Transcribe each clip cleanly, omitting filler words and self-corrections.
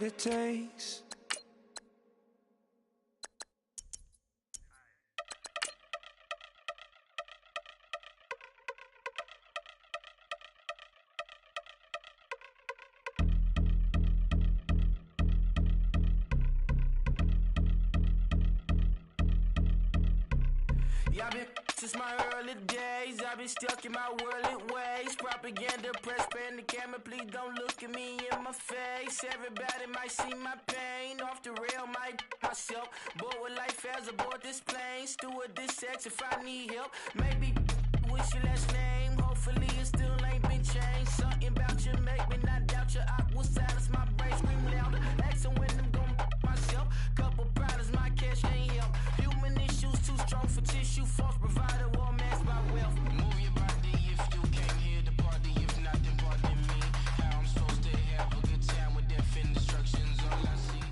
it takes. I've been since my early days, I've been stuck in my worldly ways. Propaganda, press, pan the camera, please don't look at me in my face. Everybody might see my pain, off the rail, might myself. Bored with life as aboard this plane. Steward this sex if I need help. Maybe what's your last name? Hopefully it still ain't been changed. Something about you make me not doubt you. I will silence my brain, scream louder. Asking when I'm gon' myself. Couple problems, my cash ain't help. Human issues too strong for tissue. False provider, war mask by wealth. Move your body if you came here to party. If not, then pardon me. How I'm supposed to have a good time with death and destruction's all I see.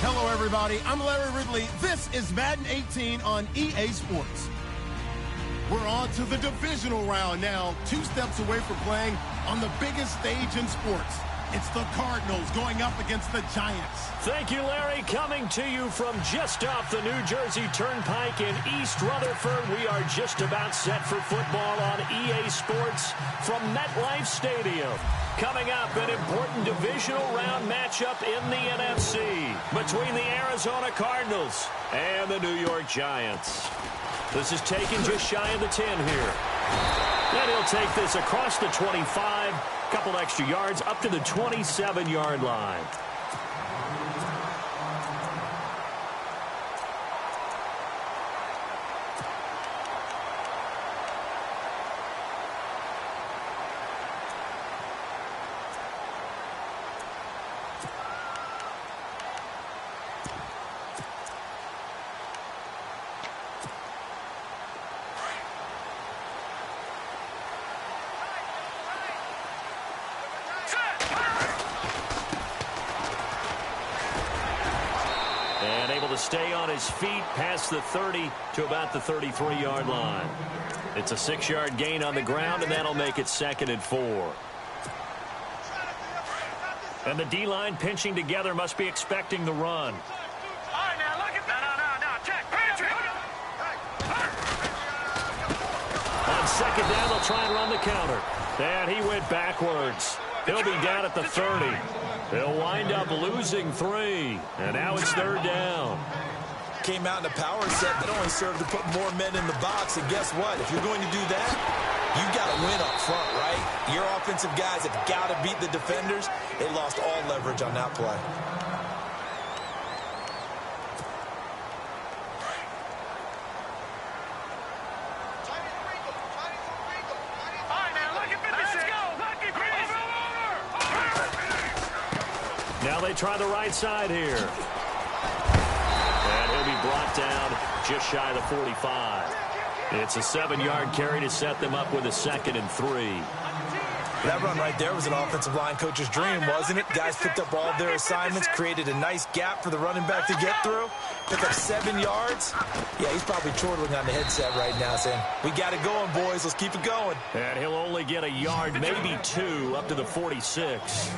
Hello, everybody. I'm Larry Ridley. This is Madden 18 on EA Sports. We're on to the divisional round now, 2 steps away from playing on the biggest stage in sports. It's the Cardinals going up against the Giants. Thank you, Larry. Coming to you from just off the New Jersey Turnpike in East Rutherford. We are just about set for football on EA Sports from MetLife Stadium. Coming up, an important divisional round matchup in the NFC between the Arizona Cardinals and the New York Giants. This is taken just shy of the 10 here. And he'll take this across the 25, couple extra yards up to the 27-yard line. And able to stay on his feet past the 30 to about the 33-yard line. It's a 6-yard gain on the ground, and that'll make it 2nd and 4. And the D-line pinching together must be expecting the run. On 2nd down, they'll try and run the counter. And he went backwards. He'll be down at the 30. They'll wind up losing 3. And now it's 3rd down. Came out in a power set that only served to put more men in the box. And guess what? If you're going to do that, you've got to win up front, right? Your offensive guys have got to beat the defenders. They lost all leverage on that play. Now they try the right side here. And he'll be brought down just shy of the 45. It's a 7-yard carry to set them up with a 2nd and 3. That run right there was an offensive line coach's dream, wasn't it? Guys picked up all of their assignments, created a nice gap for the running back to get through. Pick up 7 yards. Yeah, he's probably chortling on the headset right now saying, we got it going, boys. Let's keep it going. And he'll only get a yard, maybe 2, up to the 46.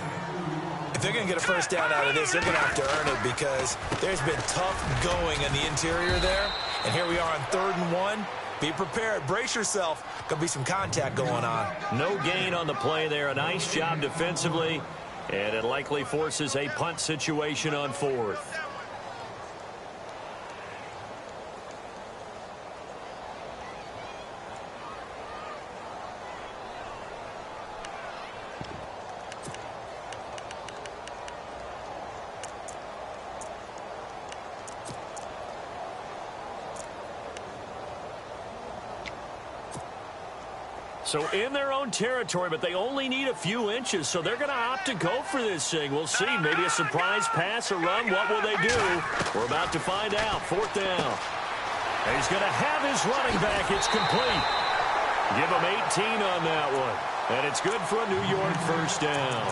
If they're going to get a first down out of this, they're going to have to earn it because there's been tough going in the interior there. And here we are on 3rd and 1. Be prepared. Brace yourself. Going to be some contact going on. No gain on the play there. A nice job defensively. And it likely forces a punt situation on 4th. So in their own territory, but they only need a few inches, so they're going to opt to go for this thing. We'll see. Maybe a surprise pass or run. What will they do? We're about to find out. 4th down. And he's going to have his running back. It's complete. Give him 18 on that one. And it's good for a New York first down.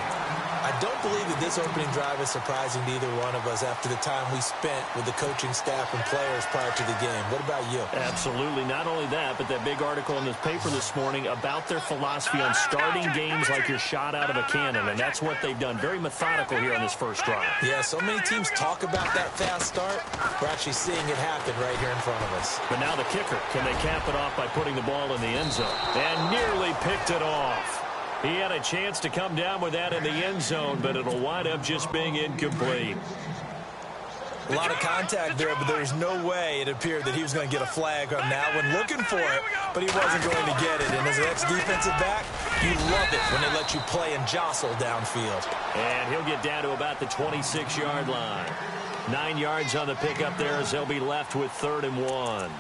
I don't believe that this opening drive is surprising to either one of us after the time we spent with the coaching staff and players prior to the game. What about you? Absolutely. Not only that, but that big article in this paper this morning about their philosophy on starting games like you're shot out of a cannon, and that's what they've done. Very methodical here on this first drive. Yeah, so many teams talk about that fast start. We're actually seeing it happen right here in front of us. But now the kicker. Can they cap it off by putting the ball in the end zone? And nearly picked it off. He had a chance to come down with that in the end zone, but it'll wind up just being incomplete. A lot of contact there, but there was no way it appeared that he was going to get a flag on that one. Looking for it, but he wasn't going to get it. And as an ex-defensive back, you love it when they let you play and jostle downfield. And he'll get down to about the 26-yard line. 9 yards on the pickup there as they'll be left with 3rd and 1.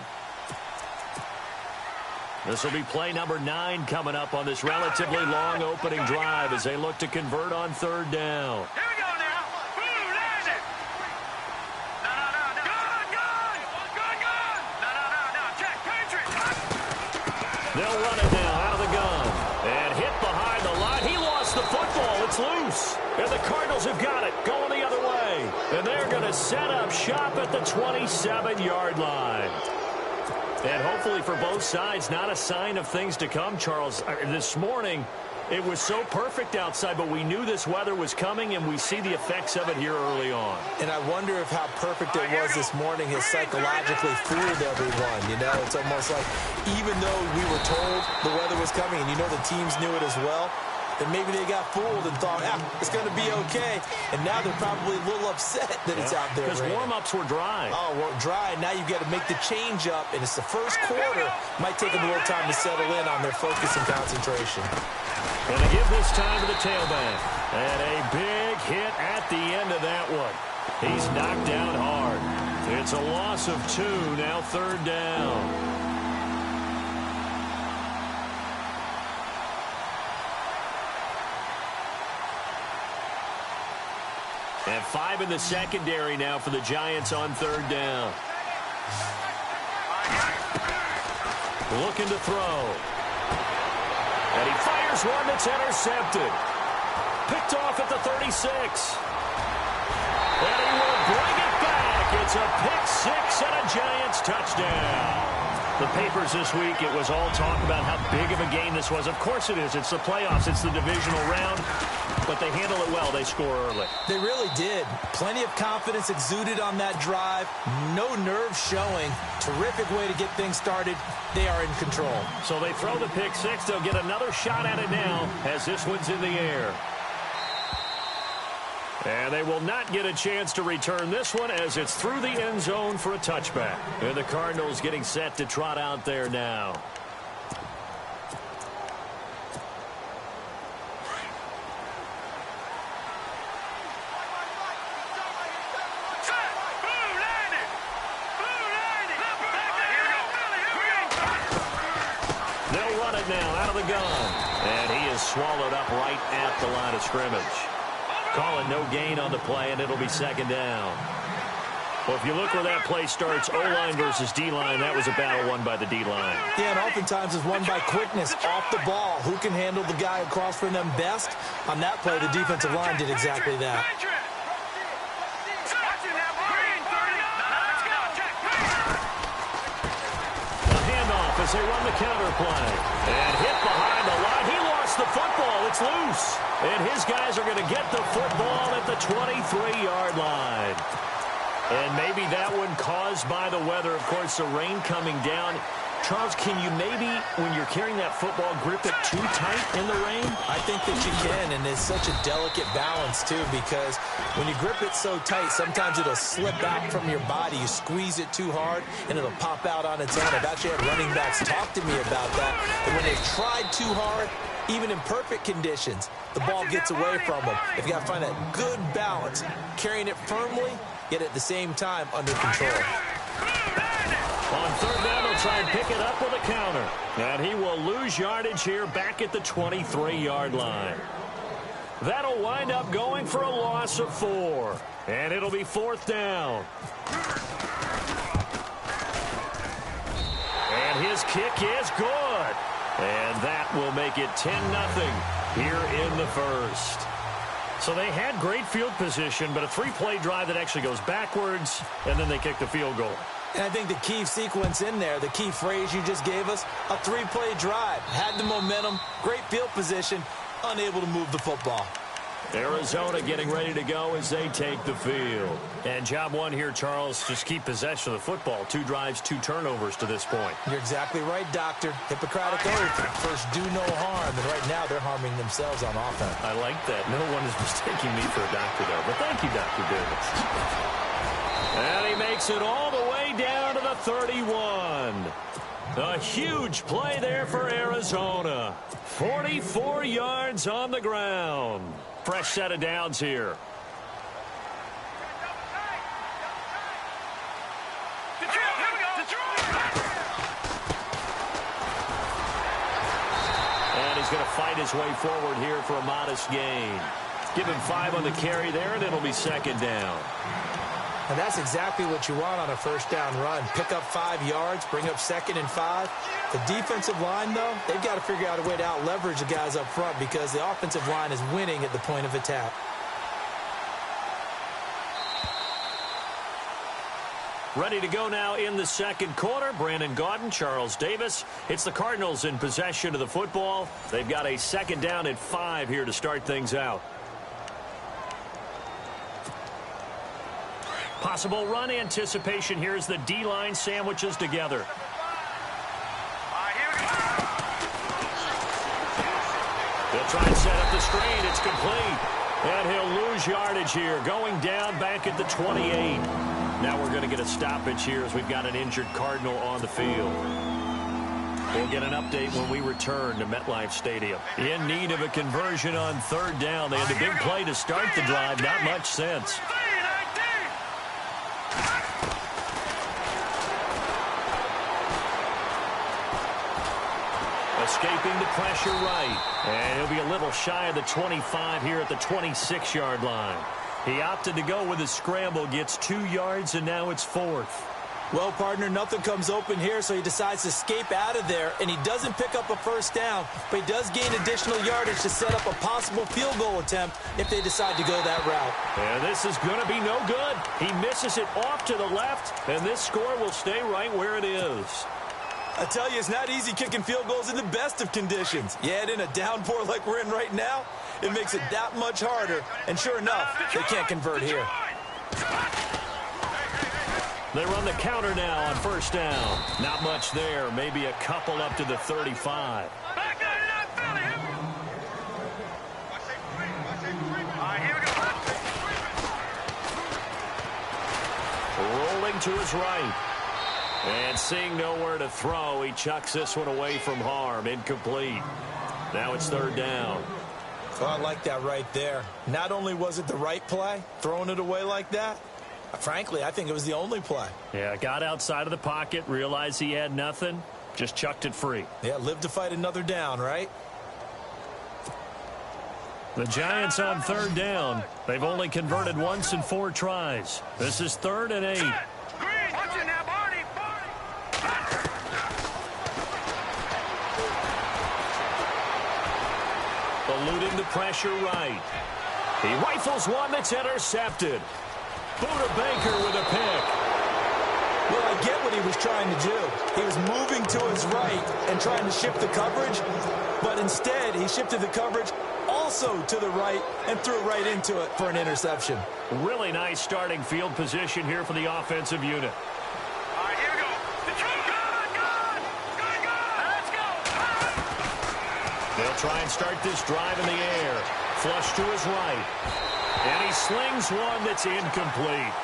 This will be play number 9 coming up on this relatively long opening drive as they look to convert on 3rd down. Here we go now. Boom, there's it. No. Good. No. Check, Patriot. They'll run it now out of the gun. And hit behind the line. He lost the football. It's loose. And the Cardinals have got it going the other way. And they're going to set up shop at the 27-yard line. And hopefully for both sides, not a sign of things to come, Charles. This morning, it was so perfect outside, but we knew this weather was coming, and we see the effects of it here early on. And I wonder if how perfect it was this morning has psychologically fooled everyone. You know, it's almost like even though we were told the weather was coming, and you know the teams knew it as well, then maybe they got fooled and thought, it's going to be okay. And now they're probably a little upset that it's out there. Because warm-ups were dry. Oh, well, dry. Now you've got to make the change up, and it's the first quarter. Might take them a little time to settle in on their focus and concentration. And they give this time to the tailback. And a big hit at the end of that one. He's knocked down hard. It's a loss of 2, now 3rd down. And 5 in the secondary now for the Giants on 3rd down. Looking to throw. And he fires one that's intercepted. Picked off at the 36. And he will bring it back. It's a pick-6 and a Giants touchdown. The papers this week, it was all talk about how big of a game this was. Of course it is. It's the playoffs. It's the divisional round. But they handle it well. They score early. They really did. Plenty of confidence exuded on that drive. No nerves showing. Terrific way to get things started. They are in control. So they throw the pick-6. They'll get another shot at it now as this one's in the air. And they will not get a chance to return this one as it's through the end zone for a touchback. And the Cardinals getting set to trot out there now. They'll run it now out of the gun. And he is swallowed up right at the line of scrimmage. Calling no gain on the play, and it'll be 2nd down. Well, if you look where that play starts, O-line versus D-line, that was a battle won by the D-line. Yeah, and oftentimes it's won by quickness off the ball. Who can handle the guy across from them best? On that play, the defensive line did exactly that. A handoff as they run the counter play. And hit behind the line. He lost the football. It's loose. And his guys are going to get the football at the 23-yard line. And maybe that one caused by the weather. Of course, the rain coming down. Charles, can you maybe, when you're carrying that football, grip it too tight in the rain? I think that you can, and it's such a delicate balance, too, because when you grip it so tight, sometimes it'll slip out from your body. You squeeze it too hard, and it'll pop out on its own. I've actually had running backs talk to me about that, and when they've tried too hard, even in perfect conditions, the ball gets away from them. If you got to find that good balance, carrying it firmly, yet at the same time under control. On 3rd down, they'll try and pick it up with a counter. And he will lose yardage here back at the 23-yard line. That'll wind up going for a loss of 4. And it'll be 4th down. And his kick is good. And that will make it 10-0 here in the first. So they had great field position, but a three-play drive that actually goes backwards, and then they kick the field goal. And I think the key sequence in there, the key phrase you just gave us, a three-play drive. Had the momentum, great field position, unable to move the football. Arizona getting ready to go as they take the field. And job one here, Charles, just keep possession of the football. 2 drives, 2 turnovers to this point. You're exactly right, Doctor. Hippocratic oath. First, do no harm. And right now, they're harming themselves on offense. I like that. No one is mistaking me for a doctor, though. But thank you, Dr. Davis. And he makes it all the way down to the 31. A huge play there for Arizona. 44 yards on the ground. Fresh set of downs here. And he's going to fight his way forward here for a modest gain. Give him 5 on the carry there, and it'll be second down. And that's exactly what you want on a first down run. Pick up 5 yards, bring up 2nd and 5. The defensive line, though, they've got to figure out a way to out-leverage the guys up front because the offensive line is winning at the point of attack. Ready to go now in the second quarter. Brandon Gaudin, Charles Davis. It's the Cardinals in possession of the football. They've got a second down and 5 here to start things out. Possible run anticipation here as the D-line sandwiches together. They'll try and set up the screen. It's complete. And he'll lose yardage here. Going down back at the 28. Now we're going to get a stoppage here as we've got an injured Cardinal on the field. We'll get an update when we return to MetLife Stadium. In need of a conversion on 3rd down. They had the big play to start the drive. Not much sense. Escaping the pressure right. And he'll be a little shy of the 25 here at the 26-yard line. He opted to go with a scramble, gets 2 yards, and now it's 4th. Well, partner, nothing comes open here, so he decides to escape out of there, and he doesn't pick up a first down, but he does gain additional yardage to set up a possible field goal attempt if they decide to go that route. And this is going to be no good. He misses it off to the left, and this score will stay right where it is. I tell you, it's not easy kicking field goals in the best of conditions. You add in a downpour like we're in right now, it makes it that much harder. And sure enough, they can't convert here. They run the counter now on 1st down. Not much there. Maybe a couple up to the 35. Rolling to his right. And seeing nowhere to throw, he chucks this one away from harm. Incomplete. Now it's 3rd down. Oh, I like that right there. Not only was it the right play, throwing it away like that, frankly, I think it was the only play. Yeah, got outside of the pocket, realized he had nothing, just chucked it free. Yeah, live to fight another down, right? The Giants on 3rd down. They've only converted once in 4 tries. This is 3rd and 8. Eluding the pressure right. He rifles one that's intercepted. Buda Baker with a pick. Well, I get what he was trying to do. He was moving to his right and trying to shift the coverage, but instead he shifted the coverage also to the right and threw right into it for an interception. Really nice starting field position here for the offensive unit. They'll try and start this drive in the air. Flush to his right. And he slings one that's incomplete.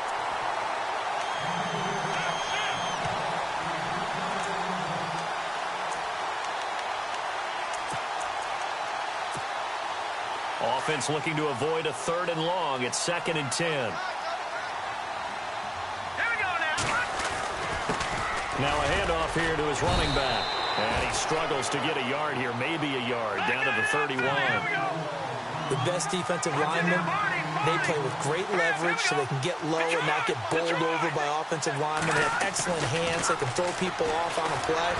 Offense looking to avoid a 3rd and long. It's 2nd and 10. Now a handoff here to his running back. And he struggles to get a yard here, maybe a yard, down to the 31. The best defensive linemen, they play with great leverage so they can get low and not get bowled over by offensive linemen. They have excellent hands. They can throw people off on a play.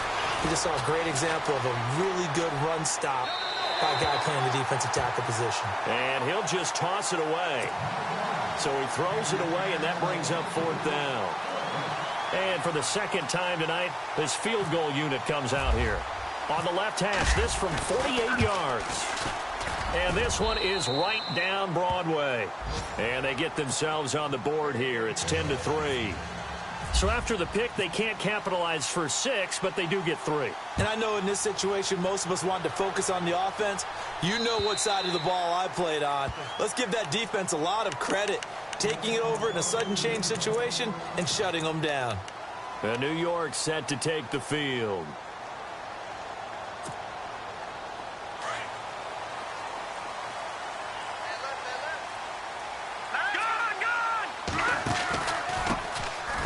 We just saw a great example of a really good run stop by a guy playing the defensive tackle position. And he'll just toss it away. So he throws it away, and that brings up 4th down. And for the second time tonight, this field goal unit comes out here. On the left hash, this from 48 yards. And this one is right down Broadway. And they get themselves on the board here. It's 10-3. So after the pick, they can't capitalize for 6, but they do get 3. And I know in this situation, most of us wanted to focus on the offense. You know what side of the ball I played on. Let's give that defense a lot of credit, taking it over in a sudden change situation and shutting them down. And New York set to take the field.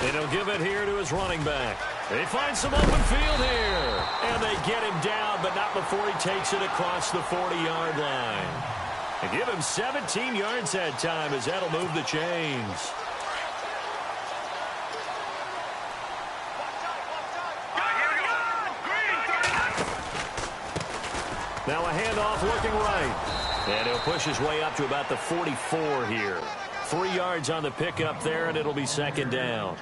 And he'll give it here to his running back. They find some open field here. And they get him down, but not before he takes it across the 40-yard line. And give him 17 yards that time, as that'll move the chains. Now a handoff looking right. And he'll push his way up to about the 44 here. 3 yards on the pickup there, and it'll be 2nd down.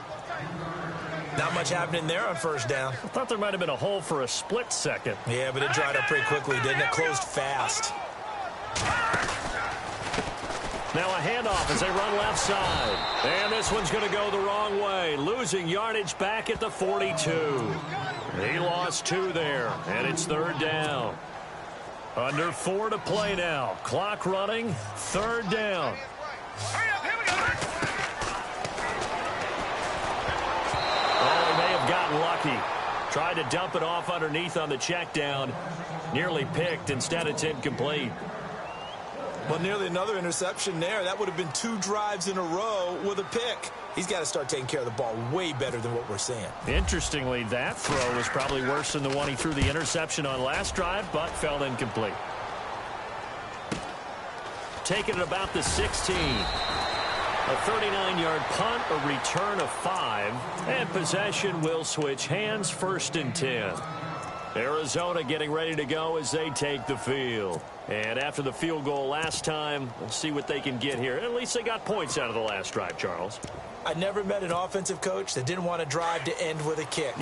Not much happening there on 1st down. I thought there might have been a hole for a split second. Yeah, but it dried up pretty quickly, didn't it? Closed fast. Now a handoff as they run left side. And this one's going to go the wrong way. Losing yardage back at the 42. He lost 2 there, and it's 3rd down. Under 4 to play now. Clock running. 3rd down. Oh, he may have gotten lucky. Tried to dump it off underneath on the check down. Nearly picked. Instead, it's incomplete. Well, nearly another interception there. That would have been 2 drives in a row with a pick. He's got to start taking care of the ball way better than what we're seeing. Interestingly, that throw was probably worse than the one he threw the interception on last drive, but fell incomplete. Taken at about the 16. A 39-yard punt, a return of 5, and possession will switch hands. 1st and 10. Arizona getting ready to go as they take the field. And after the field goal last time, we'll see what they can get here. At least they got points out of the last drive, Charles. I never met an offensive coach that didn't want to drive to end with a kick.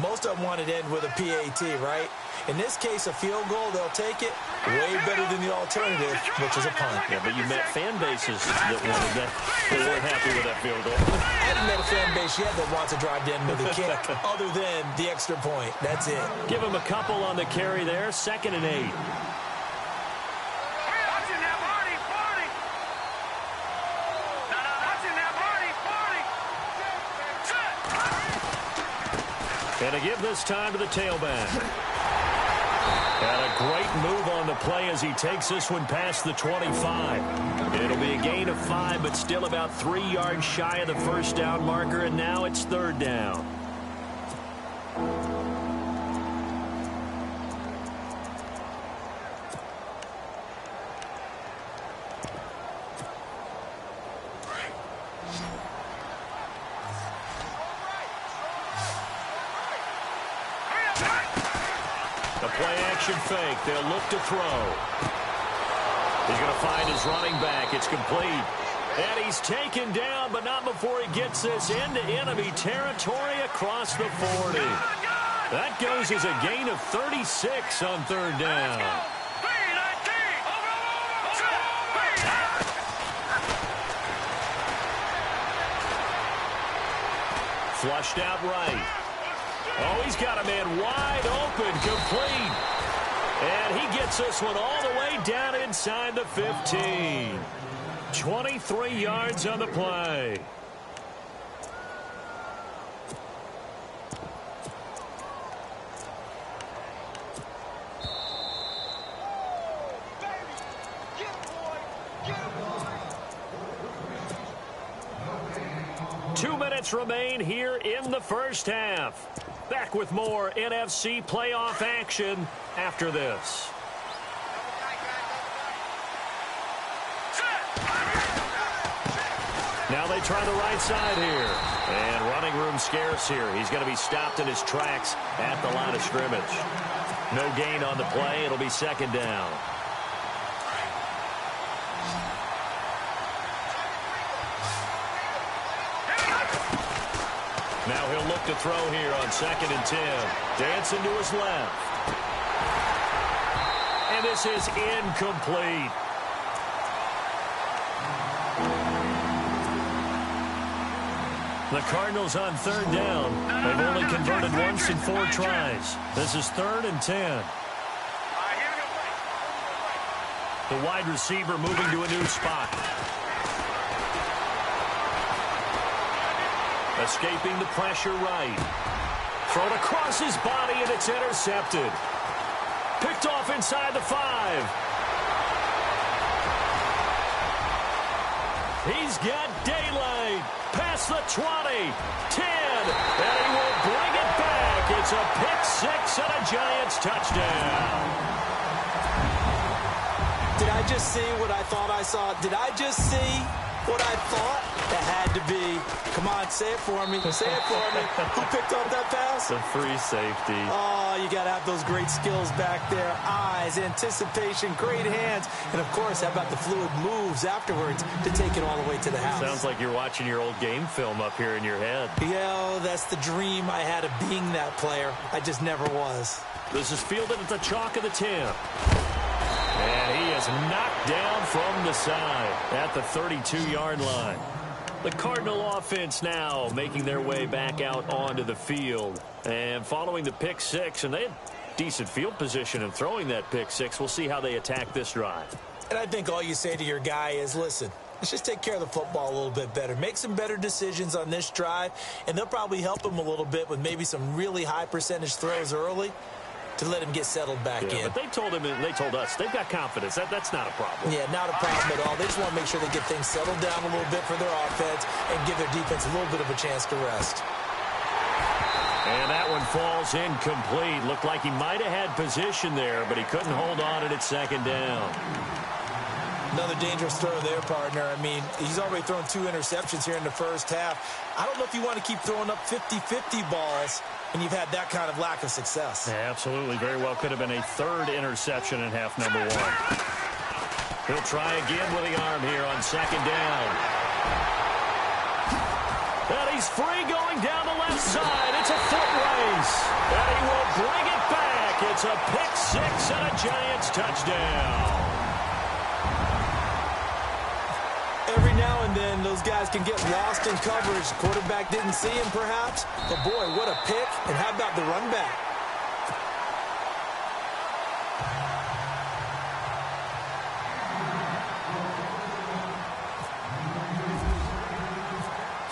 Most of them wanted to end with a PAT, right? In this case, a field goal, they'll take it. Way better than the alternative, which is a punt. Yeah, but you met fan bases that wanted that. They weren't happy with that field goal. I haven't met a fan base yet that wants to drive to end with a kick, other than the extra point. That's it. Give him a couple on the carry there. 2nd and 8. And to give this time to the tailback. And a great move on the play as he takes this one past the 25. It'll be a gain of 5, but still about 3 yards shy of the 1st down marker, and now it's 3rd down. Play-action fake. They'll look to throw. He's going to find his running back. It's complete. And he's taken down, but not before he gets this into enemy territory across the 40. That goes as a gain of 36 on 3rd down. Flushed out right. Oh, he's got a man wide open, complete. And he gets this one all the way down inside the 15. 23 yards on the play. Two minutes remain here in the 1st half. Back with more NFC playoff action after this. Now they try the right side here. And running room scarce here. He's going to be stopped in his tracks at the line of scrimmage. No gain on the play. It'll be second down. Now he'll look to throw here on 2nd and 10. Dancing to his left. And this is incomplete. The Cardinals on 3rd down. They've only converted once in 4 tries. This is 3rd and 10. The wide receiver moving to a new spot. Escaping the pressure right. Thrown across his body, and it's intercepted. Picked off inside the 5. He's got daylight. Past the 20. 10. And he will bring it back. It's a pick 6 and a Giants touchdown. Did I just see what I thought I saw? Did I just see what I thought? That had to be. Come on, say it for me. Say it for me. Who picked up that pass? The free safety. Oh, you got to have those great skills back there. Eyes, anticipation, great hands. And, of course, how about the fluid moves afterwards to take it all the way to the house? Sounds like you're watching your old game film up here in your head. Yeah, that's the dream I had of being that player. I just never was. This is fielded at the chalk of the 10. And he is knocked down from the side at the 32-yard line. The Cardinal offense now making their way back out onto the field. And following the pick 6, and they had decent field position in throwing that pick 6. We'll see how they attack this drive. And I think all you say to your guy is, listen, let's just take care of the football a little bit better. Make some better decisions on this drive, and they'll probably help him a little bit with maybe some really high percentage throws early to let him get settled back in. But they told him, and they told us, they've got confidence. That's not a problem. Yeah, not a problem at all. They just want to make sure they get things settled down a little bit for their offense and give their defense a little bit of a chance to rest. And that one falls incomplete. Looked like he might have had position there, but he couldn't hold on it at 2nd down. Another dangerous throw there, partner. I mean, he's already thrown 2 interceptions here in the first half. I don't know if you want to keep throwing up 50-50 balls when you've had that kind of lack of success. Yeah, absolutely. Very well could have been a 3rd interception in half number 1. He'll try again with the arm here on 2nd down. And he's free going down the left side. It's a foot race. And he will bring it back. It's a pick 6 and a Giants touchdown. Every now and then, those guys can get lost in coverage. Quarterback didn't see him, perhaps. But, boy, what a pick. And how about the run back?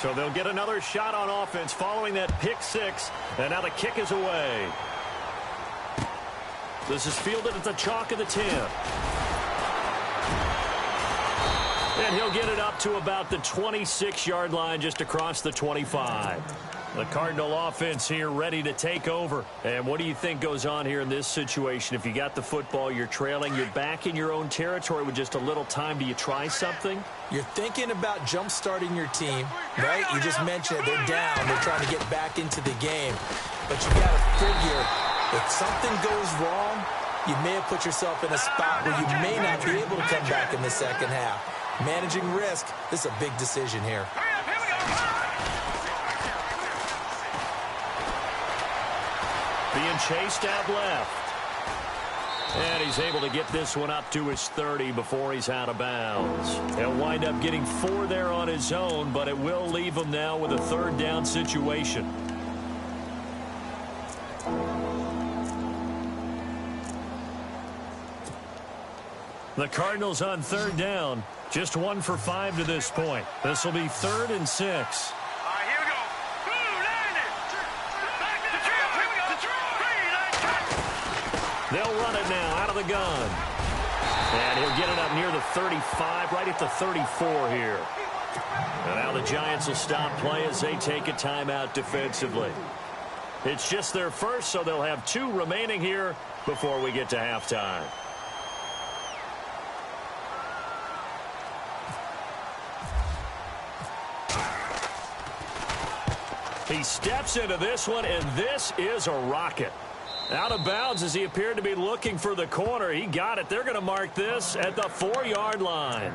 So they'll get another shot on offense following that pick 6. And now the kick is away. This is fielded at the chalk of the 10. And he'll get it up to about the 26-yard line, just across the 25. The Cardinal offense here ready to take over. And what do you think goes on here in this situation? If you got the football, you're trailing, you're back in your own territory with just a little time. Do you try something? You're thinking about jump-starting your team, right? You just mentioned it. They're down. They're trying to get back into the game. But you got to figure, if something goes wrong, you may have put yourself in a spot where you may not be able to come back in the second half. Managing risk, this is a big decision here. Being chased out left. And he's able to get this one up to his 30 before he's out of bounds. He'll wind up getting 4 there on his own, but it will leave him now with a 3rd down situation. The Cardinals on 3rd down. Just 1 for 5 to this point. This will be 3rd and 6. All right, here we go. They'll run it now out of the gun. And he'll get it up near the 35, right at the 34 here. And now the Giants will stop play as they take a timeout defensively. It's just their first, so they'll have 2 remaining here before we get to halftime. He steps into this one, and this is a rocket. Out of bounds as he appeared to be looking for the corner. He got it. They're going to mark this at the 4-yard line.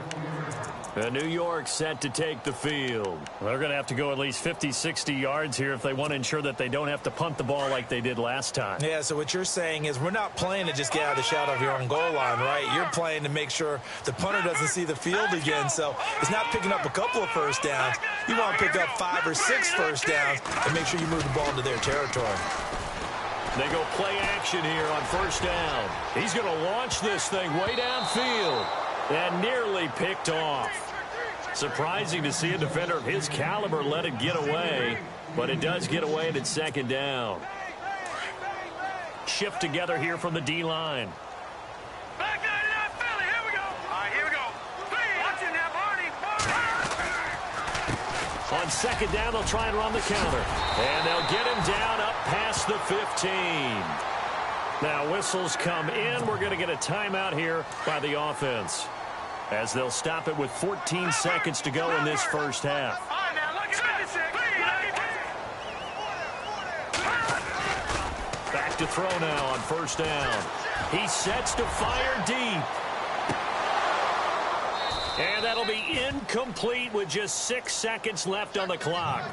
New York set to take the field. They're going to have to go at least 50, 60 yards here if they want to ensure that they don't have to punt the ball like they did last time. Yeah, so what you're saying is we're not playing to just get out of the shadow of your own goal line, right? You're playing to make sure the punter doesn't see the field again. So it's not picking up a couple of first downs. You want to pick up 5 or 6 first downs and make sure you move the ball into their territory. They go play action here on first down. He's going to launch this thing way downfield and nearly picked off. Surprising to see a defender of his caliber let it get away, but it does get away and it's second down. Shift together here from the D-line. Back 99 Philly, here we go. All right, here we go. Watch it now, Barney. On second down, they'll try and run the counter. And they'll get him down up past the 15. Now whistles come in. We're going to get a timeout here by the offense, as they'll stop it with 14 seconds to go in this first half. All right, now look at 56. Back to throw now on first down. He sets to fire deep. And that'll be incomplete with just 6 seconds left on the clock.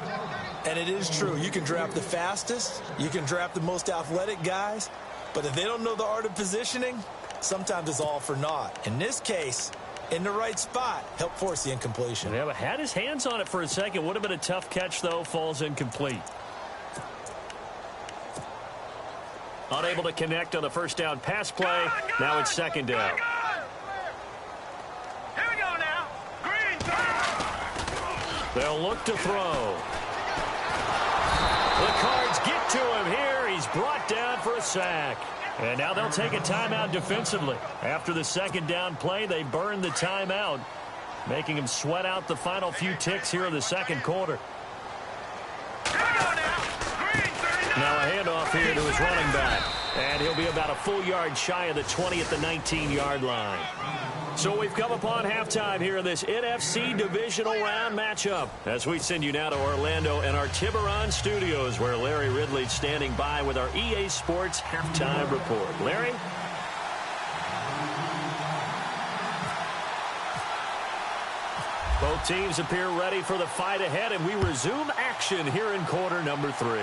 And it is true. You can draft the fastest. You can draft the most athletic guys. But if they don't know the art of positioning, sometimes it's all for naught. In this case, in the right spot, help force the incompletion. Yeah, but had his hands on it for a second. Would have been a tough catch, though. Falls incomplete. Unable to connect on the first down pass play. Now it's second down. Here we go now. Green. They'll look to throw. The Cards get to him here. He's brought down for a sack. And now they'll take a timeout defensively. After the second down play, they burn the timeout, making him sweat out the final few ticks here in the second quarter. Now a handoff here to his running back. And he'll be about a full yard shy of the 20 at the 19-yard line. So we've come upon halftime here in this NFC Divisional Round matchup, as we send you now to Orlando and our Tiburon studios, where Larry Ridley's standing by with our EA Sports Halftime Report. Larry? Both teams appear ready for the fight ahead, and we resume action here in quarter number 3.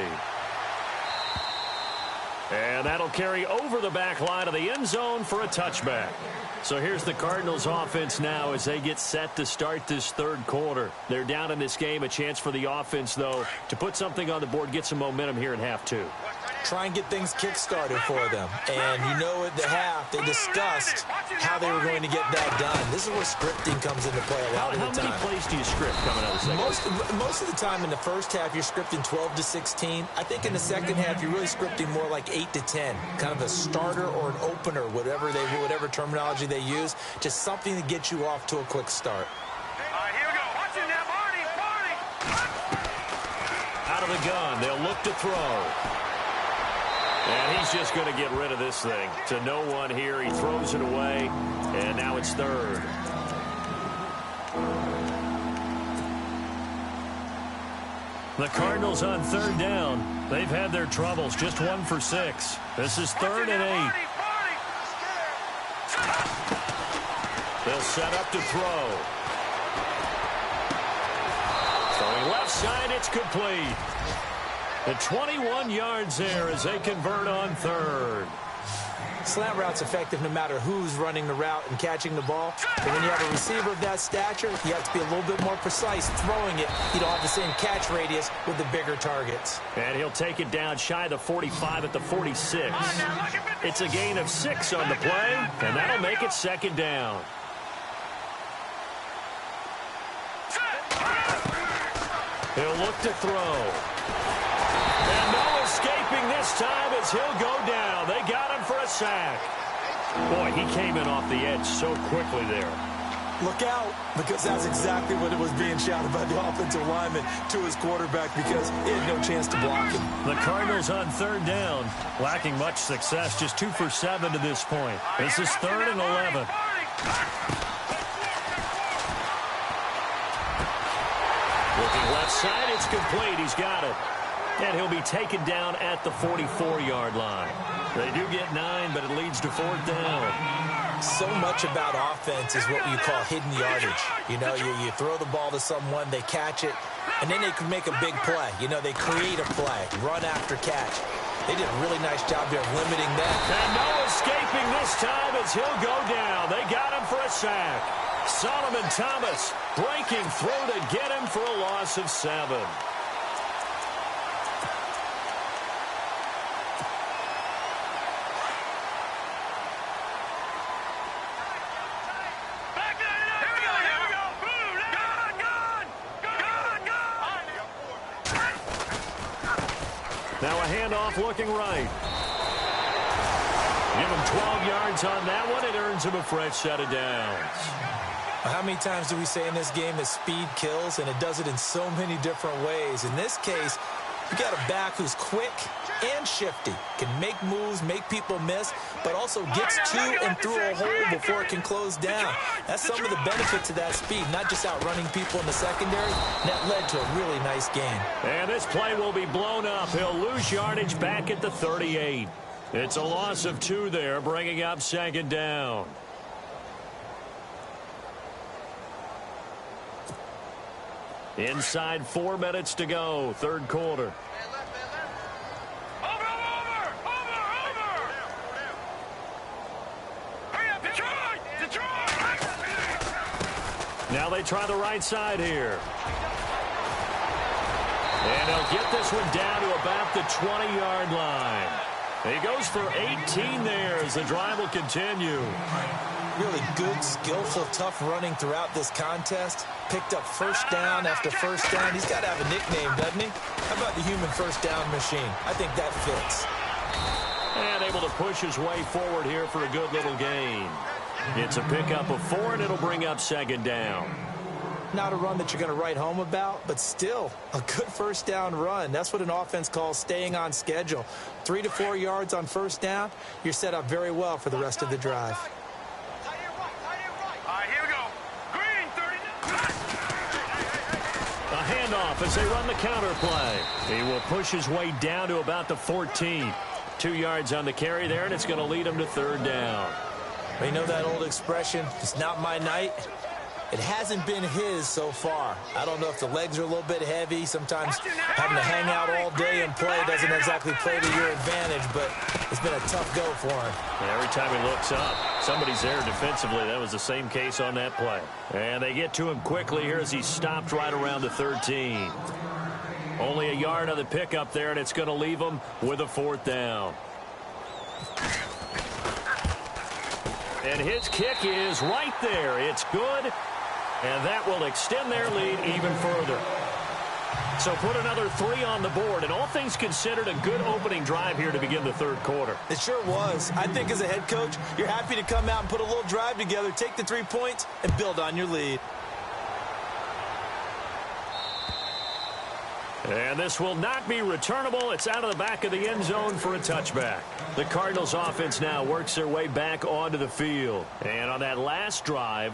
And that'll carry over the back line of the end zone for a touchback. So here's the Cardinals offense now as they get set to start this third quarter. They're down in this game. A chance for the offense, though, to put something on the board, get some momentum here in half 2. Try and get things kick-started for them. And you know at the half, they discussed how they were going to get that done. This is where scripting comes into play a lot of the time. How many plays do you script coming out of the second? Most of the time in the first half, you're scripting 12 to 16. I think in the second half, you're really scripting more like 8 to 10. Kind of a starter or an opener, whatever terminology they use. Just something to get you off to a quick start. All right, here we go. Watch it now, Barney. Out of the gun, they'll look to throw. And he's just going to get rid of this thing. To no one here. He throws it away. And now it's third. The Cardinals on third down. They've had their troubles. Just 1 for 6. This is 3rd and 8. They'll set up to throw. Throwing left side. It's complete. The 21 yards there as they convert on third. Slant route's effective no matter who's running the route and catching the ball. But when you have a receiver of that stature, you have to be a little bit more precise throwing it. You don't have the same catch radius with the bigger targets. And he'll take it down shy of the 45 at the 46. It's a gain of 6 on the play, and that'll make it second down. He'll look to throw. And no escaping this time as he'll go down. They got him for a sack. Boy, he came in off the edge so quickly there. Look out, because that's exactly what it was being shouted by the offensive lineman to his quarterback, because he had no chance to block him. The Cardinals on third down, lacking much success, just 2 for 7 to this point. This is 3rd and 11. Looking left side, it's complete. He's got it. And he'll be taken down at the 44-yard line. They do get 9, but it leads to 4th down. So much about offense is what you call hidden yardage. You know, you throw the ball to someone, they catch it, and then they can make a big play. You know, they create a play, run after catch. They did a really nice job there of limiting that. And no escaping this time as he'll go down. They got him for a sack. Solomon Thomas breaking through to get him for a loss of 7. Now a handoff looking right. Give him 12 yards on that one. It earns him a fresh set of downs. How many times do we say in this game that speed kills, and it does it in so many different ways? In this case, you got a back who's quick and shifty, can make moves, make people miss, but also gets to and through a hole before it can close down. That's some of the benefits of that speed, not just outrunning people in the secondary. That led to a really nice game. And this play will be blown up. He'll lose yardage back at the 38. It's a loss of 2 there, bringing up 2nd down. Inside 4 minutes to go, 3rd quarter. Now they try the right side here. And they'll get this one down to about the 20-yard line. He goes for 18 there as the drive will continue. Really good, skillful, tough running throughout this contest. Picked up first down after first down. He's got to have a nickname, doesn't he? How about the human first down machine? I think that fits. And able to push his way forward here for a good little gain. It's a pickup of 4, and it'll bring up 2nd down. Not a run that you're going to write home about, but still a good first down run. That's what an offense calls staying on schedule. 3 to 4 yards on first down, you're set up very well for the rest of the drive. A handoff as they run the counter play. He will push his way down to about the 14. 2 yards on the carry there, and it's going to lead him to 3rd down. You know that old expression, it's not my night? It hasn't been his so far. I don't know if the legs are a little bit heavy. Sometimes having to hang out all day and play doesn't exactly play to your advantage, but it's been a tough go for him. Every time he looks up, somebody's there defensively. That was the same case on that play. And they get to him quickly here as he stopped right around the 13. Only a yard on the pickup there, and it's going to leave him with a 4th down. And his kick is right there. It's good, and that will extend their lead even further. So put another 3 on the board, and all things considered, a good opening drive here to begin the 3rd quarter. It sure was. I think as a head coach, you're happy to come out and put a little drive together, take the 3 points, and build on your lead. And this will not be returnable. It's out of the back of the end zone for a touchback. The Cardinals offense now works their way back onto the field. And on that last drive,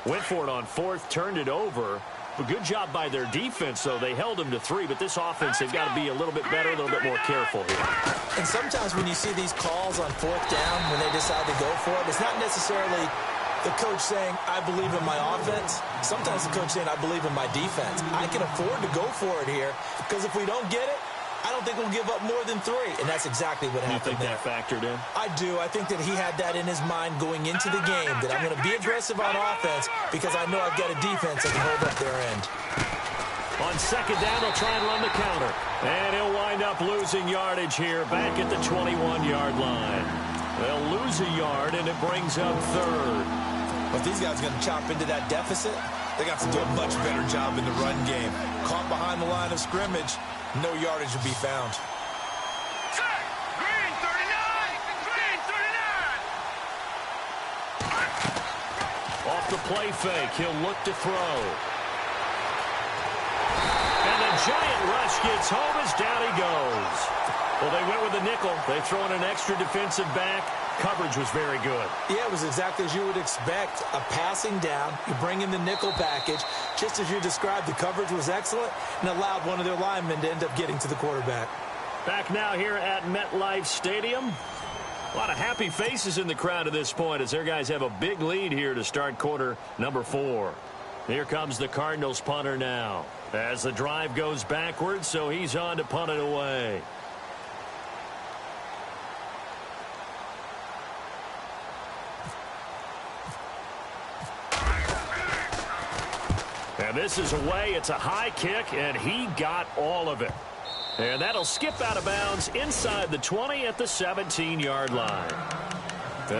went for it on 4th, turned it over. A good job by their defense, though. They held them to 3, but this offense, they've got to be a little bit better, a little bit more careful here. And sometimes when you see these calls on 4th down, when they decide to go for it, it's not necessarily the coach saying, I believe in my offense. Sometimes the coach saying, I believe in my defense. I can afford to go for it here because if we don't get it, I don't think we'll give up more than 3. And that's exactly what happened there. You think that factored in? I do. I think that he had that in his mind going into the game, that I'm going to be aggressive on offense because I know I've got a defense that can hold up their end. On 2nd down, they'll try and run the counter. And he'll wind up losing yardage here back at the 21-yard line. They'll lose a yard, and it brings up 3rd. If these guys are going to chop into that deficit, they got to do a much better job in the run game. Caught behind the line of scrimmage, no yardage to be found. Green 39! Green 39! Off the play fake, he'll look to throw. And the giant rush gets home as down he goes. Well, they went with a nickel. They throw in an extra defensive back. Coverage was very good. Yeah, it was exactly as you would expect. A passing down, you bring in the nickel package. Just as you described, the coverage was excellent and allowed one of their linemen to end up getting to the quarterback. Back now here at MetLife Stadium. A lot of happy faces in the crowd at this point as their guys have a big lead here to start quarter number 4. Here comes the Cardinals punter now as the drive goes backwards, so he's on to punt it away. And this is away. It's a high kick, and he got all of it. And that'll skip out of bounds inside the 20 at the 17-yard line.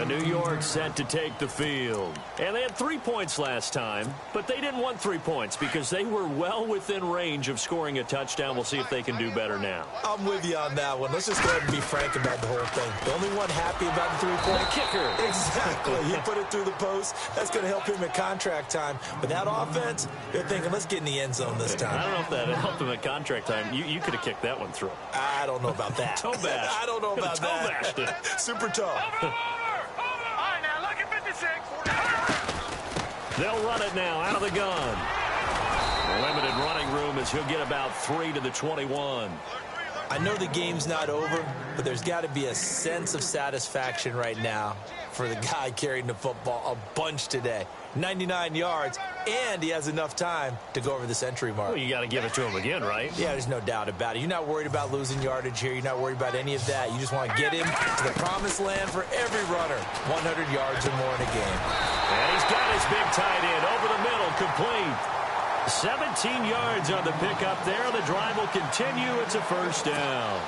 New York set to take the field. And they had 3 points last time, but they didn't want 3 points because they were well within range of scoring a touchdown. We'll see if they can do better now. I'm with you on that one. Let's just go ahead and be frank about the whole thing. The only one happy about the 3-point kicker. Exactly. He put it through the post. That's going to help him at contract time. But that offense, they're thinking, let's get in the end zone this time. I don't know if that helped him at contract time. You could have kicked that one through. I don't know about that. Toe bash. I don't know about toe that. Bashed it. Super toe. They'll run it now out of the gun. Limited running room as he'll get about 3 to the 21. I know the game's not over, but there's got to be a sense of satisfaction right now for the guy carrying the football a bunch today. 99 yards, and he has enough time to go over the century mark. Well, you got to give it to him again, right? Yeah, there's no doubt about it. You're not worried about losing yardage here. You're not worried about any of that. You just want to get him to the promised land for every runner. 100 yards or more in a game. And he's got his big tight end over the middle, complete. 17 yards on the pickup there. The drive will continue. It's a first down.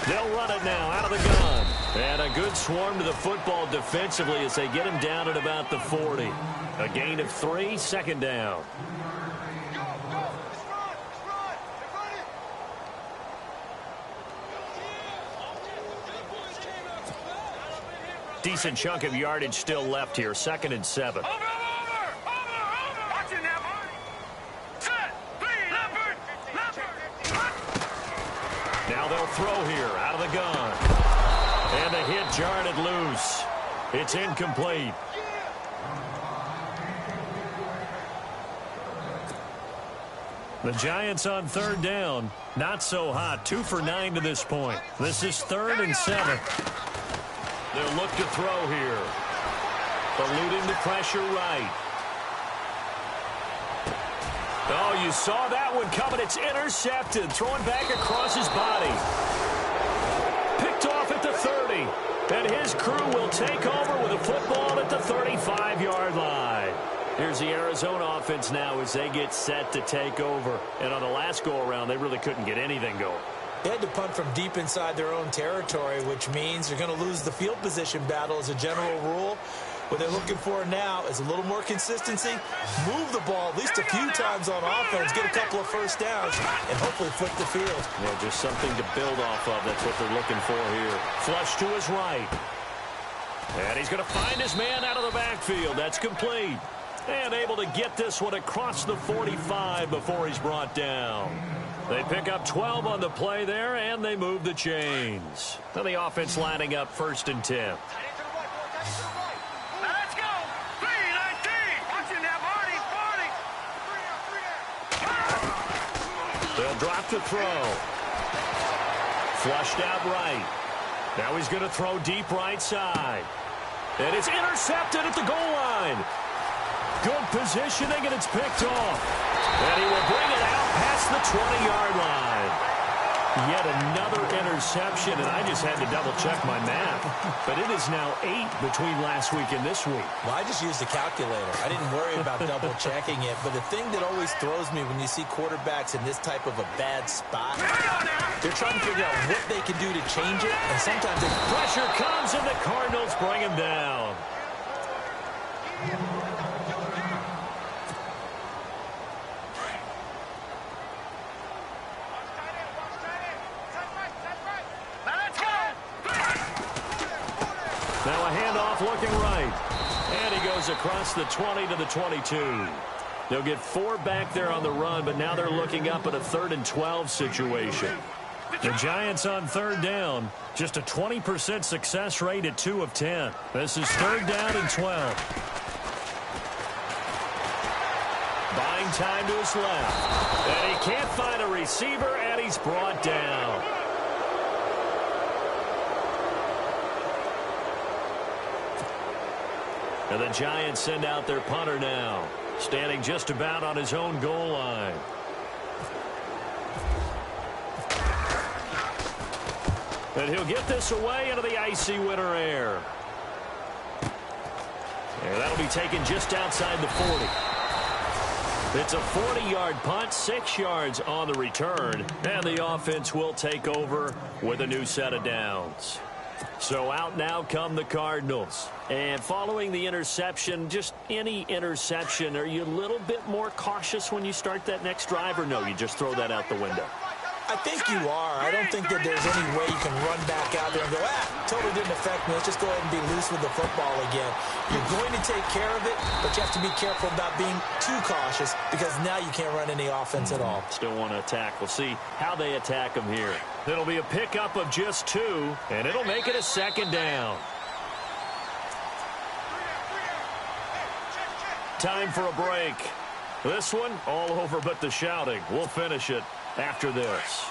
They'll run it now out of the gun. And a good swarm to the football defensively as they get him down at about the 40. A gain of 3, second down. Decent chunk of yardage still left here. 2nd and 7. Over. Watching now. Set. Leopard. Now they'll throw here out of the gun. And the hit jarred it loose. It's incomplete. The Giants on 3rd down. Not so hot. 2 for 9 to this point. This is 3rd and 7. They'll look to throw here. Eluding the pressure right. Oh, you saw that one coming. It's intercepted. Thrown back across his body. Picked off at the 30. And his crew will take over with a football at the 35-yard line. Here's the Arizona offense now as they get set to take over. And on the last go-around, they really couldn't get anything going. They had to punt from deep inside their own territory, which means they're going to lose the field position battle as a general rule. What they're looking for now is a little more consistency, move the ball at least a few times on offense, get a couple of first downs, and hopefully flip the field. Yeah, just something to build off of. That's what they're looking for here. Flush to his right. And he's going to find his man out of the backfield. That's complete. And able to get this one across the 45 before he's brought down. They pick up 12 on the play there, and they move the chains. Now the offense lining up 1st and 10. Let's go. 3-19. Watching now, Marty. They'll drop the throw. Flushed out right. Now he's going to throw deep right side. And it's intercepted at the goal line. Good positioning, and it's picked off. And he will bring it out past the 20-yard line. Yet another interception, and I just had to double-check my math. But it is now 8 between last week and this week. Well, I just used a calculator. I didn't worry about double-checking it. But the thing that always throws me when you see quarterbacks in this type of a bad spot, they're trying to figure out what they can do to change it, and sometimes they... Pressure comes, and the Cardinals bring him down. Now a handoff looking right. And he goes across the 20 to the 22. They'll get 4 back there on the run, but now they're looking up at a 3rd and 12 situation. The Giants on 3rd down. Just a 20% success rate at 2 of 10. This is 3rd down and 12. Buying time to his left. And he can't find a receiver, and he's brought down. And the Giants send out their punter now, standing just about on his own goal line. And he'll get this away into the icy winter air. And that'll be taken just outside the 40. It's a 40-yard punt, 6 yards on the return, and the offense will take over with a new set of downs. So out now come the Cardinals. And following the interception, just any interception, are you a little bit more cautious when you start that next drive, or no, you just throw that out the window? I think you are. I don't think that there's any way you can run back out there and go, totally didn't affect me. Let's just go ahead and be loose with the football again. You're going to take care of it, but you have to be careful about being too cautious because now you can't run any offense at all. Still want to attack. We'll see how they attack them here. It'll be a pickup of just 2, and it'll make it a 2nd down. Time for a break. This one, all over but the shouting. We'll finish it after this.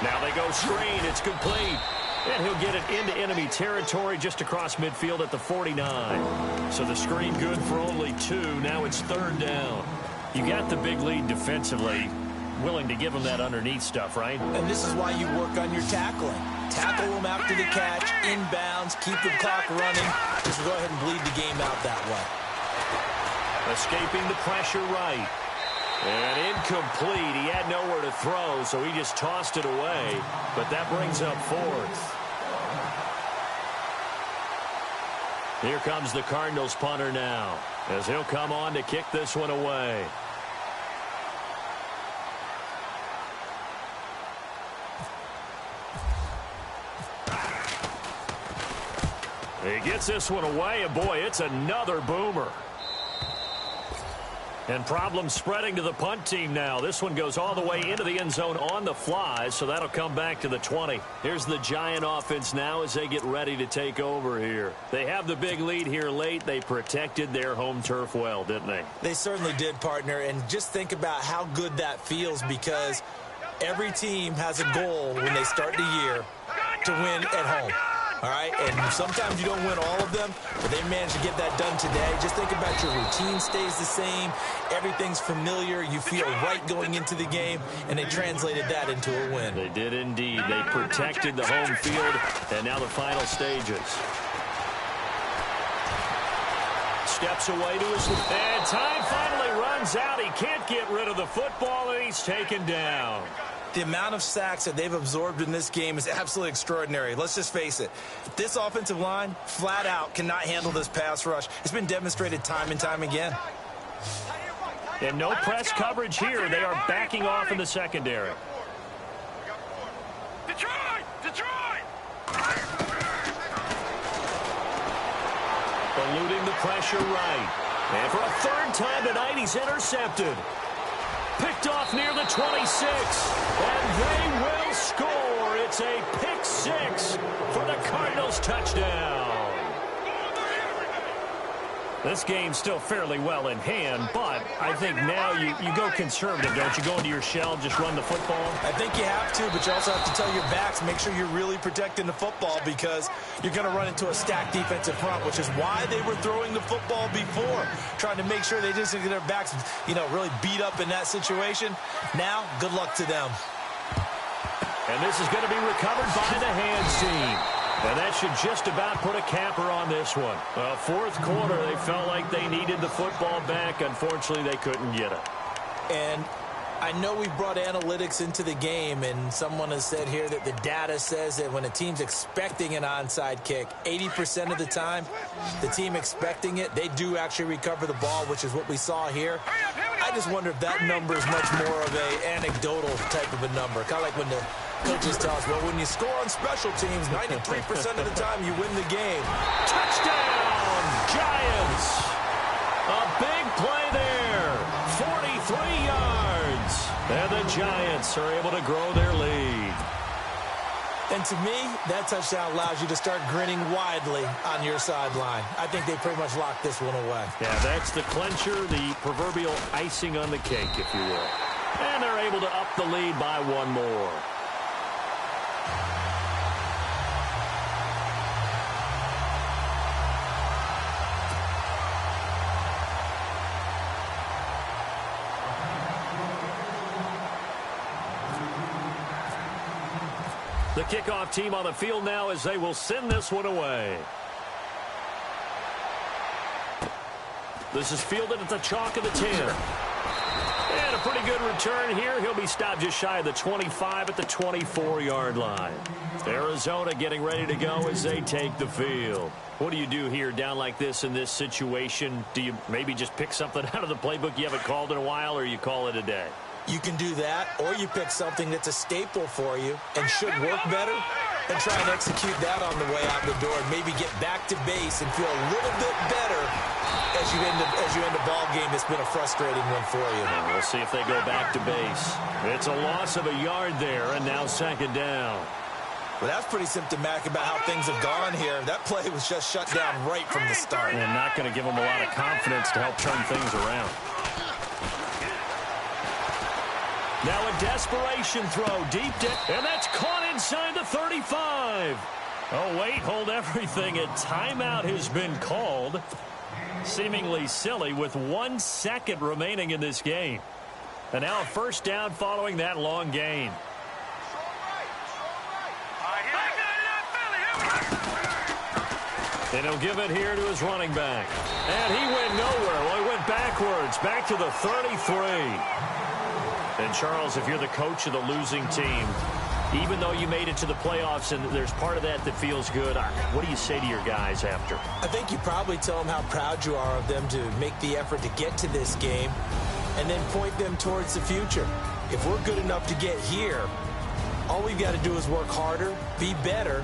Now they go screen. It's complete. And he'll get it into enemy territory just across midfield at the 49. So the screen good for only 2. Now it's 3rd down. You got the big lead defensively. Willing to give them that underneath stuff, right? And this is why you work on your tackling. Tackle them after the catch, inbounds, keep the clock running. Just go ahead and bleed the game out that way. Escaping the pressure right. And incomplete. He had nowhere to throw, so he just tossed it away. But that brings up 4th. Here comes the Cardinals punter now, as he'll come on to kick this one away. He gets this one away, and boy, it's another boomer. And problems spreading to the punt team now. This one goes all the way into the end zone on the fly, so that'll come back to the 20. Here's the Giant offense now as they get ready to take over here. They have the big lead here late. They protected their home turf well, didn't they? They certainly did, partner, and just think about how good that feels because every team has a goal when they start the year to win at home. All right, and sometimes you don't win all of them, but they managed to get that done today. Just think about your routine stays the same. Everything's familiar. You feel right going into the game, and they translated that into a win. They did indeed. They protected the home field, and now the final stages. Steps away to his left. And time finally runs out. He can't get rid of the football, and he's taken down. The amount of sacks that they've absorbed in this game is absolutely extraordinary. Let's just face it. This offensive line, flat out, cannot handle this pass rush. It's been demonstrated time and time again. And no press coverage here. They are backing off in the secondary. Detroit! Detroit! Eluding the pressure right. And for a 3rd time tonight, he's intercepted. Picked off near the 26, and they will score. It's a pick 6 for the Cardinals touchdown. This game's still fairly well in hand, but I think now you go conservative, don't you? Go into your shell, just run the football? I think you have to, but you also have to tell your backs, make sure you're really protecting the football because you're going to run into a stacked defensive front, which is why they were throwing the football before, trying to make sure they just get their backs, really beat up in that situation. Now, good luck to them. And this is going to be recovered by the hands team. And that should just about put a capper on this one. Well, 4th quarter, they felt like they needed the football back. Unfortunately, they couldn't get it. And I know we brought analytics into the game, and someone has said here that the data says that when a team's expecting an onside kick, 80% of the time, the team expecting it, they do actually recover the ball, which is what we saw here. I just wonder if that number is much more of an anecdotal type of a number, kind of like when the Coaches tell us, well, when you score on special teams, 93% of the time you win the game. Touchdown, Giants. A big play there, 43 yards. And the Giants are able to grow their lead. And to me, that touchdown allows you to start grinning widely on your sideline. I think they pretty much locked this one away. Yeah, that's the clincher, the proverbial icing on the cake, if you will. And they're able to up the lead by one more. The kickoff team on the field now as they will send this one away. This is fielded at the chalk of the 10. And a pretty good return here. He'll be stopped just shy of the 25 at the 24-yard line. Arizona getting ready to go as they take the field. What do you do here down like this in this situation? Do you maybe just pick something out of the playbook you haven't called in a while, or you call it a day? You can do that, or you pick something that's a staple for you and should work better and try and execute that on the way out the door and maybe get back to base and feel a little bit better as you end a ball game that's been a frustrating one for you. We'll see if they go back to base. It's a loss of a yard there, and now second down. Well, that's pretty symptomatic about how things have gone here. That play was just shut down right from the start. And not going to give them a lot of confidence to help turn things around. Now a desperation throw deep down, and that's caught inside the 35. Oh, wait, hold everything. A timeout has been called. Seemingly silly with 1 second remaining in this game. And now a first down following that long gain. And he'll give it here to his running back. And he went nowhere. Well, he went backwards, back to the 33. And, Charles, if you're the coach of the losing team, even though you made it to the playoffs and there's part of that that feels good, what do you say to your guys after? I think you probably tell them how proud you are of them to make the effort to get to this game and then point them towards the future. If we're good enough to get here, all we've got to do is work harder, be better,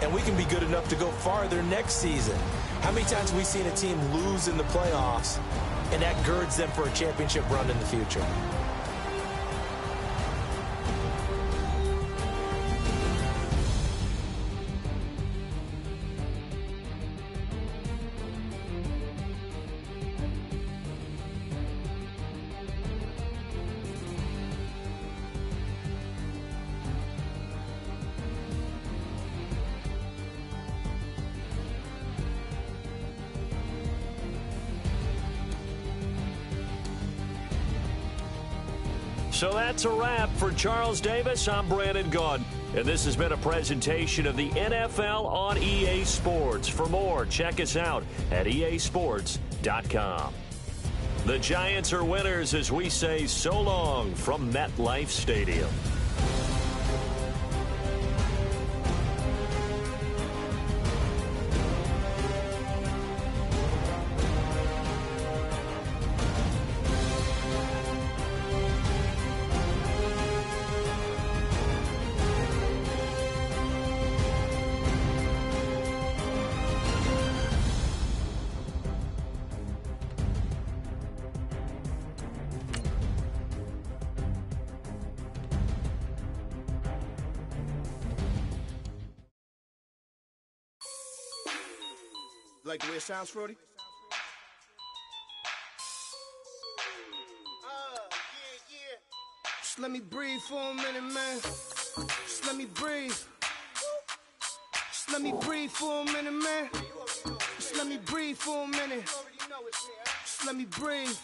and we can be good enough to go farther next season. How many times have we seen a team lose in the playoffs, and that girds them for a championship run in the future? So that's a wrap for Charles Davis. I'm Brandon Gaudin, and this has been a presentation of the NFL on EA Sports. For more, check us out at easports.com. The Giants are winners as we say so long from MetLife Stadium. Like the way it sounds, Frody? Yeah. Just let me breathe for a minute, man. Just let me breathe. Just let me breathe for a minute, man. Just let me breathe for a minute. Just let me breathe.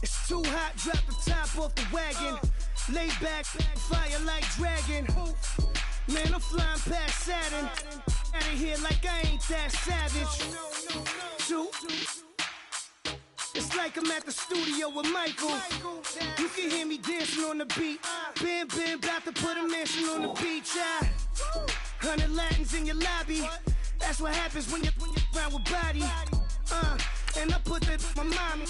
It's too hot, drop the top off the wagon. Lay back, fire like dragon. Man, I'm flying past Saturn. Out of here like I ain't that savage. Two. It's like I'm at the studio with Michael. You can hear me dancing on the beat. Bam, about to put a mansion on the beach. 100 Latins in your lobby. That's what happens when you're around with body. and I put that my mommy.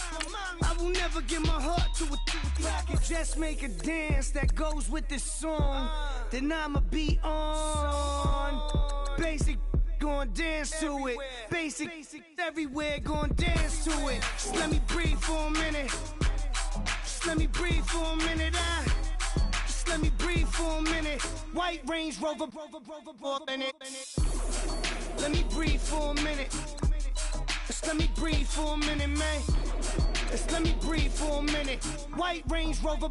I will never give my heart to a I can just make a dance that goes with this song. Then I'ma be on. Basic, gon' dance to it. Basic, everywhere, gon' dance to it. Just let me breathe for a minute. Just let me breathe for a minute. Just let me breathe for a minute. White Range Rover, in it. Let me breathe for a minute. Just let me breathe for a minute, man. Just let me breathe for a minute. White Range Rover,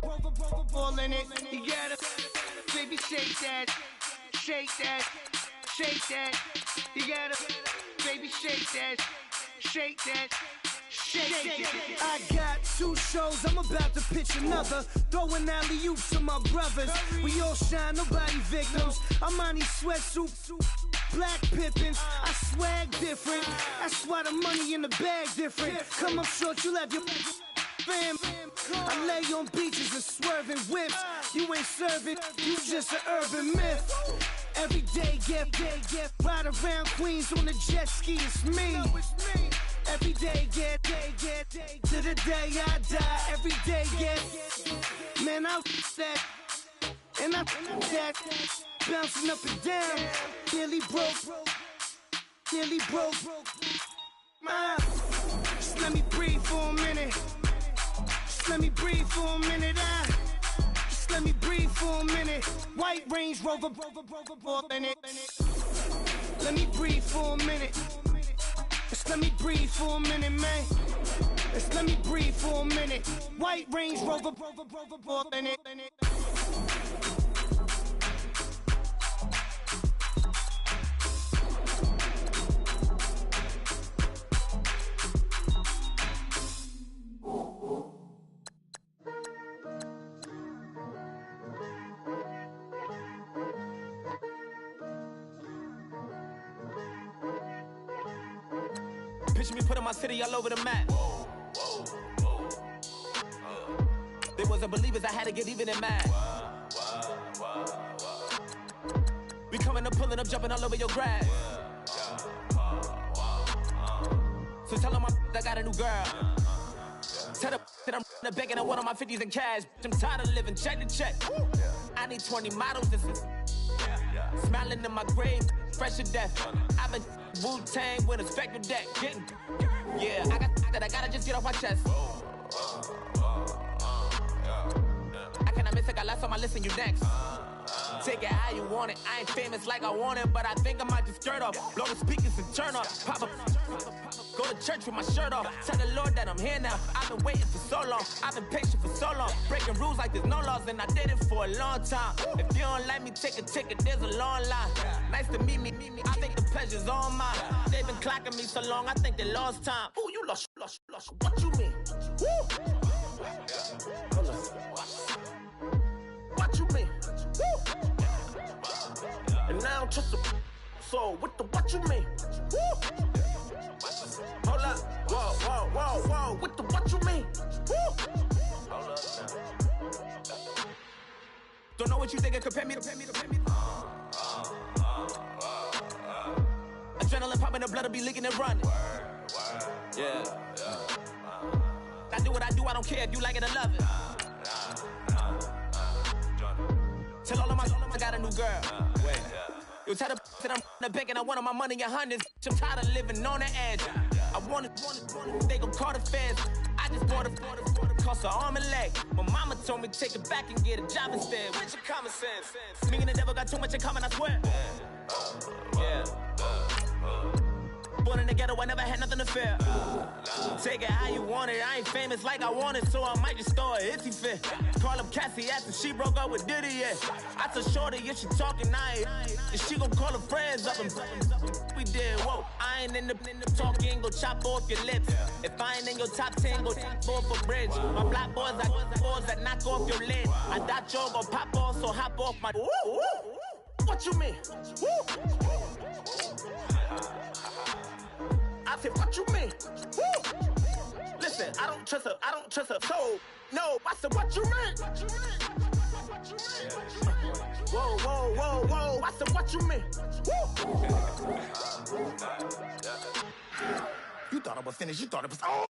all in it. You gotta, baby, shake that, shake that, shake that. You gotta, baby, shake that, shake that. Shake it. I got 2 shows, I'm about to pitch another. Throwing alley-oops to my brothers. We all shine, nobody victims. I'm on these sweatsuits, black Pippins. I swag different. That's why the money in the bag different. Come up short, you'll have your fam. I lay on beaches and swerving whips. You ain't serving, you just an urban myth. Every day, get ride around Queens on a jet ski, it's me. Every day, get to the day I die. Every day, get, man, I that, and I that, bouncing up and down, nearly broke. Just let me breathe for a minute. Just let me breathe for a minute. Just let me breathe for a minute. White Range Rover, in it. Let me breathe for a minute. Just let me breathe for a minute, man. Just let me breathe for a minute. White Range Rover, in it. Picture me putting my city all over the map. They wasn't believers, I had to get even in mad. We coming up, pulling up, jumping all over your grass. So tell them I got a new girl. Tell them that I'm begging on one of my 50s in cash. I'm tired of living check to check. I need 20 models. This is smiling in my grave, fresh to death. I've been Wu-Tang with a spectral deck. Yeah, I gotta just get off my chest. I cannot miss it, got last on my list and you next. Take it how you want it. I ain't famous like I want it, but I think I might just skirt off. Blow the speakers and turn off. Pop up. Go to church with my shirt off. Tell the Lord that I'm here now. I've been waiting for so long. I've been patient for so long. Breaking rules like there's no laws, and I did it for a long time. If you don't like me, take a ticket. There's a long line. Nice to meet me. I think the pleasure's all mine. They've been clocking me so long, I think they lost time. Ooh, you lost. What you mean? Woo! What you mean? Woo! And now I'm just a so what you mean? Woo! Hold up, whoa, what you mean? Woo! Hold up now. Don't know what you think it compare me to. Adrenaline popping, the blood will be leaking and running. Yeah. I do what I do, I don't care if you like it or love it. Tell all of my I got a new girl. Wait. You tell the that I'm begging, I want all my money in hundreds. I'm tired of living on the edge. I want it, they gon' call the feds. I just bought a cost an arm and leg. My mama told me take it back and get a job instead. Where's your common sense? Me and the devil got too much in common, I swear. Yeah. Born in the ghetto, I never had nothing to fear. Take it how you want it. I ain't famous like I want it, so I might just throw a hissy fit. Call up Cassie after she broke up with Diddy, yeah. I told Shorty if she talking, I ain't. And she gon' call her friends up and we did, whoa. I ain't in the talking, go chop off your lips. If I ain't in your top 10, go top off a bridge. My black boys, I got boys that knock off your lid. I thought y'all gon' pop off, so hop off my. What you mean? I said, what you mean? Woo! Listen, I don't trust her soul. No, I said, what you mean? Whoa. I said, what you mean? Woo! thought I was finished. You thought it was over.